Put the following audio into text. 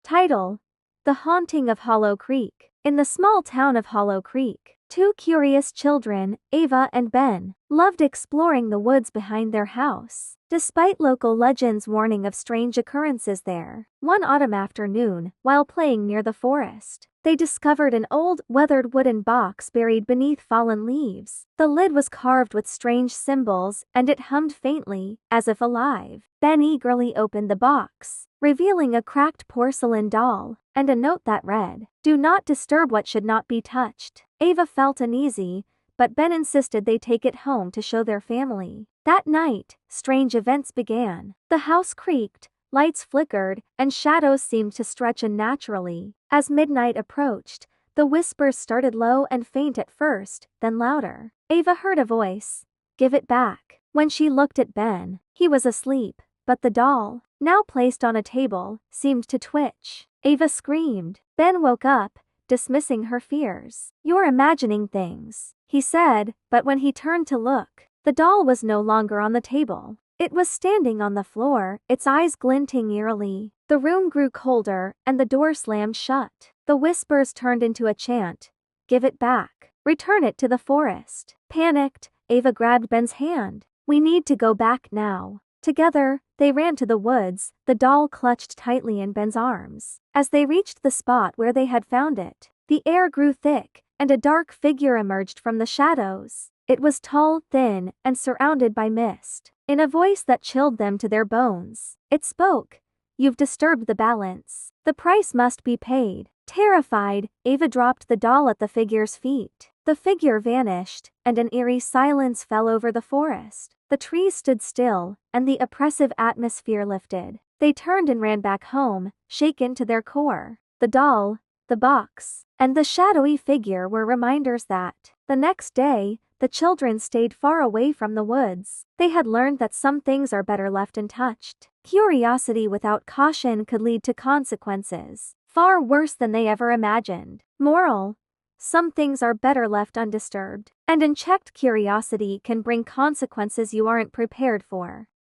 Title: The Haunting of Hollow Creek. In the small town of Hollow Creek, two curious children, Ava and Ben, loved exploring the woods behind their house. Despite local legends warning of strange occurrences there, one autumn afternoon, while playing near the forest, they discovered an old, weathered wooden box buried beneath fallen leaves. The lid was carved with strange symbols, and it hummed faintly, as if alive. Ben eagerly opened the box, revealing a cracked porcelain doll, and a note that read, "Do not disturb what should not be touched." Ava felt uneasy, but Ben insisted they take it home to show their family. That night, strange events began. The house creaked, lights flickered, and shadows seemed to stretch unnaturally. As midnight approached, the whispers started low and faint at first, then louder. Ava heard a voice, "Give it back." When she looked at Ben, he was asleep, but the doll, now placed on a table, seemed to twitch. Ava screamed. Ben woke up, dismissing her fears. "You're imagining things," he said, but when he turned to look, the doll was no longer on the table. It was standing on the floor, its eyes glinting eerily. The room grew colder, and the door slammed shut. The whispers turned into a chant, "Give it back. Return it to the forest." Panicked, Ava grabbed Ben's hand. "We need to go back now." Together, they ran to the woods, the doll clutched tightly in Ben's arms. As they reached the spot where they had found it, the air grew thick, and a dark figure emerged from the shadows. It was tall, thin, and surrounded by mist. In a voice that chilled them to their bones, it spoke, "You've disturbed the balance. The price must be paid." Terrified, Ava dropped the doll at the figure's feet. The figure vanished, and an eerie silence fell over the forest. The trees stood still, and the oppressive atmosphere lifted. They turned and ran back home, shaken to their core. The doll, the box, and the shadowy figure were reminders that, the next day, the children stayed far away from the woods. They had learned that some things are better left untouched. Curiosity without caution could lead to consequences far worse than they ever imagined. Moral: some things are better left undisturbed, and unchecked curiosity can bring consequences you aren't prepared for.